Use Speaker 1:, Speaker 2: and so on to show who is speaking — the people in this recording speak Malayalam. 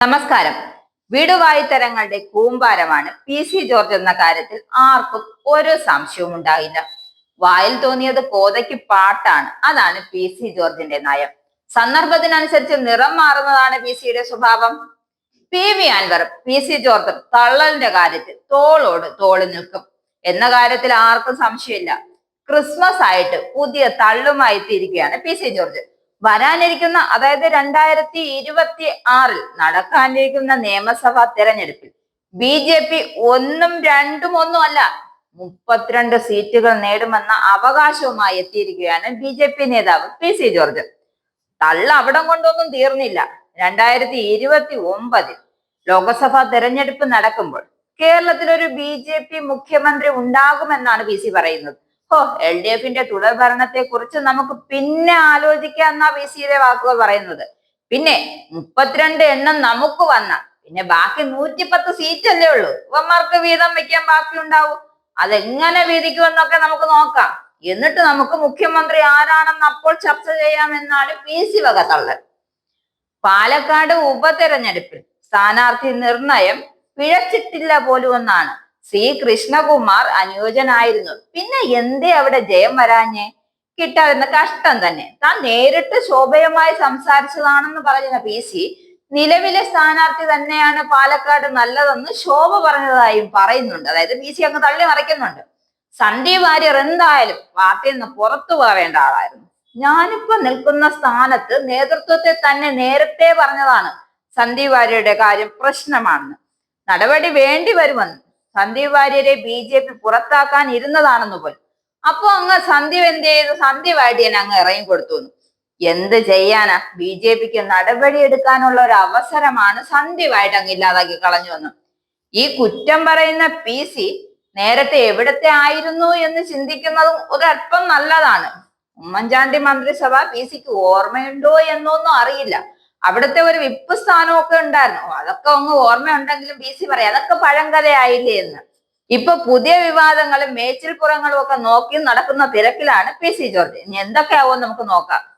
Speaker 1: നമസ്കാരം. വിടുവായുത്തരങ്ങളുടെ കൂമ്പാരമാണ് പി സി ജോർജ് എന്ന കാര്യത്തിൽ ആർക്കും ഒരു സംശയവും ഉണ്ടായില്ല. വായിൽ തോന്നിയത് കോതയ്ക്ക് പാട്ടാണ്. അതാണ് പി സി ജോർജിന്റെ നയം. സന്ദർഭത്തിനനുസരിച്ച് നിറം മാറുന്നതാണ് പി സിയുടെ സ്വഭാവം. പി വി അൻവറും പി സി ജോർജും തള്ളലിന്റെ കാര്യത്തിൽ തോളോട് തോള് നിൽക്കും എന്ന കാര്യത്തിൽ ആർക്കും സംശയമില്ല. ക്രിസ്മസ് ആയിട്ട് പുതിയ തള്ളുമായി എത്തിയിരിക്കുകയാണ് പി സി ജോർജ്. വരാനിരിക്കുന്ന അതായത് 2026 നടക്കാനിരിക്കുന്ന നിയമസഭാ തെരഞ്ഞെടുപ്പിൽ BJP ഒന്നും രണ്ടും ഒന്നും അല്ല 32 സീറ്റുകൾ നേടുമെന്ന അവകാശവുമായി എത്തിയിരിക്കുകയാണ് BJP നേതാവ് പി സി ജോർജ്. തള്ള അവിടം കൊണ്ടൊന്നും തീർന്നില്ല. 2029 ലോക്സഭാ തെരഞ്ഞെടുപ്പ് നടക്കുമ്പോൾ കേരളത്തിൽ ഒരു BJP മുഖ്യമന്ത്രി ഉണ്ടാകുമെന്നാണ് പി സി പറയുന്നത്. LDFന്റെ തുടർ ഭരണത്തെ കുറിച്ച് നമുക്ക് പിന്നെ ആലോചിക്കാം എന്നാ പി സിയുടെ വാക്കുകൾ പറയുന്നത്. പിന്നെ 32 എണ്ണം നമുക്ക് വന്ന പിന്നെ ബാക്കി 110 സീറ്റല്ലേ ഉള്ളൂ. ഇവന്മാർക്ക് വീതം വെക്കാൻ ബാക്കി ഉണ്ടാവും. അതെങ്ങനെ വീതിക്കുമെന്നൊക്കെ നമുക്ക് നോക്കാം. എന്നിട്ട് നമുക്ക് മുഖ്യമന്ത്രി ആരാണെന്ന് അപ്പോൾ ചർച്ച ചെയ്യാമെന്നാണ് പി സി വക തള്ളൽ. പാലക്കാട് ഉപതെരഞ്ഞെടുപ്പിൽ സ്ഥാനാർത്ഥി നിർണയം പിഴച്ചിട്ടില്ല പോലും എന്നാണ്. സി കൃഷ്ണകുമാർ അനുയോജ്യനായിരുന്നു. പിന്നെ എന്തേ അവിടെ ജയം വരാഞ്ഞേ? കിട്ടാവുന്ന കഷ്ടം തന്നെ. താൻ നേരിട്ട് ശോഭയുമായി സംസാരിച്ചതാണെന്ന് പറയുന്ന പി സി നിലവിലെ സ്ഥാനാർത്ഥി തന്നെയാണ് പാലക്കാട് നല്ലതെന്ന് ശോഭ പറഞ്ഞതായും പറയുന്നുണ്ട്. അതായത് പി സി അങ്ങ് തള്ളി മറിക്കുന്നുണ്ട്. സന്ദീപ് വാര്യർ എന്തായാലും പാർട്ടിയിൽ നിന്ന് പുറത്തു പോവേണ്ട ആളായിരുന്നു. ഞാനിപ്പോ നിൽക്കുന്ന സ്ഥാനത്ത് നേതൃത്വത്തെ തന്നെ നേരത്തെ പറഞ്ഞതാണ് സന്ദീപ് വാര്യരുടെ കാര്യം പ്രശ്നമാണെന്ന്. നടപടി വേണ്ടി വരുമെന്ന്. സന്ദീപ് വാര്യരെ BJP പുറത്താക്കാൻ ഇരുന്നതാണെന്ന് പോലും. അപ്പൊ അങ്ങ് സന്ദീപ് എന്ത് ചെയ്തു? സന്ദീപ് വാര്യൻ അങ്ങ് ഇറങ്ങി കൊടുത്തു. എന്ത് ചെയ്യാനാ? BJPക്ക് നടപടി എടുക്കാനുള്ള ഒരു അവസരമാണ് സന്ദീപായിട്ട് അങ്ങ് ഇല്ലാതാക്കി കളഞ്ഞു വന്നു. ഈ കുറ്റം പറയുന്ന പി സി നേരത്തെ എവിടത്തെ ആയിരുന്നു എന്ന് ചിന്തിക്കുന്നതും ഒരല്പം നല്ലതാണ്. ഉമ്മൻചാണ്ടി മന്ത്രിസഭ പി സിക്ക് ഓർമ്മയുണ്ടോ എന്നൊന്നും അറിയില്ല. അവിടുത്തെ ഒരു വിപ്പ് സ്ഥാനമൊക്കെ ഉണ്ടായിരുന്നു. അതൊക്കെ അങ്ങ് ഓർമ്മയുണ്ടെങ്കിലും പി സി പറയാം അതൊക്കെ പഴങ്കഥയായില്ലേ എന്ന്. ഇപ്പൊ പുതിയ വിവാദങ്ങളും മേച്ചിൽപ്പുറങ്ങളും ഒക്കെ നോക്കി നടക്കുന്ന തിരക്കിലാണ് പി സി ജോർജ്. ഇനി എന്തൊക്കെയാവും നമുക്ക് നോക്കാം.